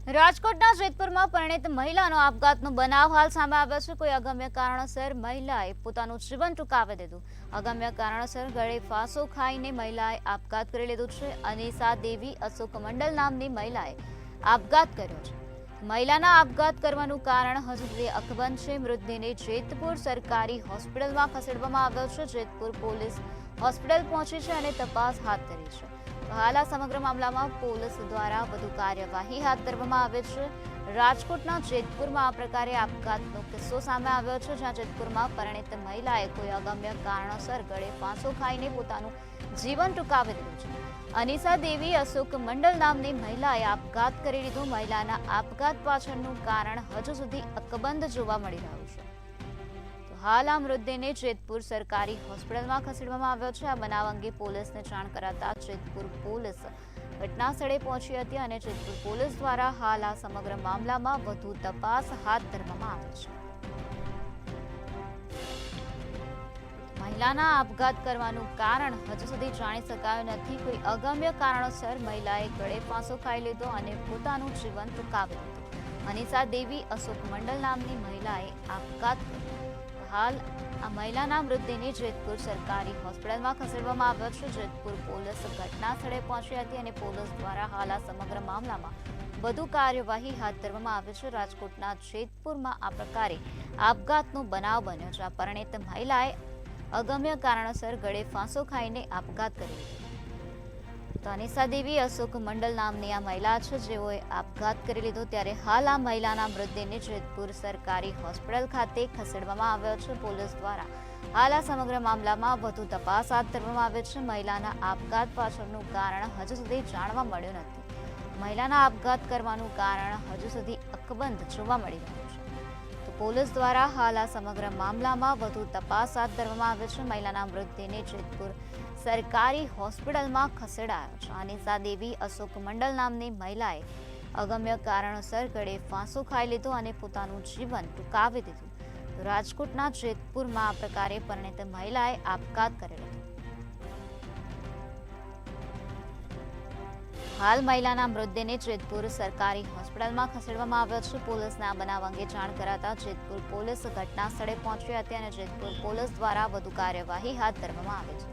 રાજકોટના જેતપુરમાં પરિણીત મહિલાનો આપઘાતનો બનાવ હાલ સામે આવ્યો છે। કોઈ અગમ્ય કારણોસર મહિલાએ પોતાનું જીવન ટૂંકાવી દીધું। અગમ્ય કારણોસર ગળે ફાંસો ખાઈને મહિલાએ આપઘાત કરી લીધો છે। અનિશા દેવી અશોક મંડલ નામની મહિલાએ આપઘાત કર્યો છે। મહિલાના આપઘાત કરવાનું કારણ હજુ સુધી અકબંધ છે। મૃતદેહને જેતપુર સરકારી હોસ્પિટલમાં ખસેડવામાં આવ્યો છે। જેતપુર પોલીસ હોસ્પિટલ પહોંચી છે અને તપાસ હાથ ધરી છે। હાલ આ સમગ્ર મામલામાં પોલીસ દ્વારા વધુ કાર્યવાહી હાથ ધરવામાં આવે છે। રાજકોટના જેતપુરમાં આ પ્રકારે આપઘાતનો કિસ્સો સામે આવ્યો છે, જ્યાં જેતપુરમાં પરિણીત મહિલાએ કોઈ અગમ્ય કારણોસર ગળે ફાંસો ખાઈને પોતાનું જીવન ટૂંકાવી દીધું છે। અનિશા દેવી અશોક મંડલ નામની મહિલાએ આપઘાત કરી લીધો। મહિલાના આપઘાત પાછળનું કારણ હજુ સુધી અકબંધ જોવા મળી રહ્યું છે। હાલ આ મૃતદેહને જેતપુર સરકારી હોસ્પિટલમાં ખસેડવામાં આવ્યો છે। આ બનાવ અંગે પોલીસને જાણ કરાતા જેતપુર પોલીસ ઘટના સ્થળે પહોંચી હતી અને જેતપુર પોલીસ દ્વારા હાલ આ સમગ્ર મામલામાં વધુ તપાસ હાથ ધરવામાં આવી છે। મહિલાના આપઘાત કરવાનું કારણ હજુ સુધી જાણી શકાયું નથી। કોઈ અગમ્ય કારણોસર મહિલાએ ગળે ફાંસો ખાઈ લીધો અને પોતાનું જીવન ટૂંકાવી લીધું। અનિશા દેવી અશોક મંડલ નામની મહિલાએ આપઘાત કર્યો। હાલ આ મહિલાના મૃતદેહને જેતપુર સરકારી હોસ્પિટલમાં ખસેડવામાં આવ્યો છે। જેતપુર પોલીસ ઘટના સ્થળે પહોંચી હતી અને પોલીસ દ્વારા હાલ આ સમગ્ર મામલામાં વધુ કાર્યવાહી હાથ ધરવામાં આવી છે। રાજકોટના જેતપુરમાં આ પ્રકારે આપઘાતનો બનાવ બન્યો છે। આ પરિણીત મહિલાએ અગમ્ય કારણોસર ગળે ફાંસો ખાઈને આપઘાત કરી લીધો। તો અનિશા દેવી અશોક મંડલ નામની આ મહિલા છે, જેઓએ આપઘાત કરી લીધો, ત્યારે હાલ આ મહિલાના મૃતદેહને જેતપુર સરકારી હોસ્પિટલ ખાતે ખસેડવામાં આવ્યો છે। પોલીસ દ્વારા હાલ આ સમગ્ર મામલામાં વધુ તપાસ હાથ ધરવામાં આવે છે। મહિલાના આપઘાત પાછળનું કારણ હજુ સુધી જાણવા મળ્યું નથી। મહિલાના આપઘાત કરવાનું કારણ હજુ સુધી અકબંધ જોવા મળી રહ્યું છે। તો પોલીસ દ્વારા હાલ આ સમગ્ર મામલામાં વધુ તપાસ હાથ ધરવામાં આવે છે। મહિલાના મૃતદેહને જેતપુર સરકારી હોસ્પિટલમાં ખસેડાયો છે। અનિશા દેવી અશોક મંડલ નામની મહિલાએ અગમ્ય કારણોસર ગળે ફાંસો ખાઈ લીધો અને પોતાનું જીવન ટૂંકાવી દીધું। તો રાજકોટના જેતપુરમાં આ પ્રકારે પરિણીત મહિલાએ આપઘાત કરેલો હતો। હાલ મહિલાના મૃતદેહને જેતપુર સરકારી હોસ્પિટલમાં ખસેડવામાં આવ્યો છે। પોલીસને આ બનાવ અંગે જાણ કરાતા જેતપુર પોલીસ ઘટના સ્થળે પહોંચી હતી અને જેતપુર પોલીસ દ્વારા વધુ કાર્યવાહી હાથ ધરવામાં આવી છે।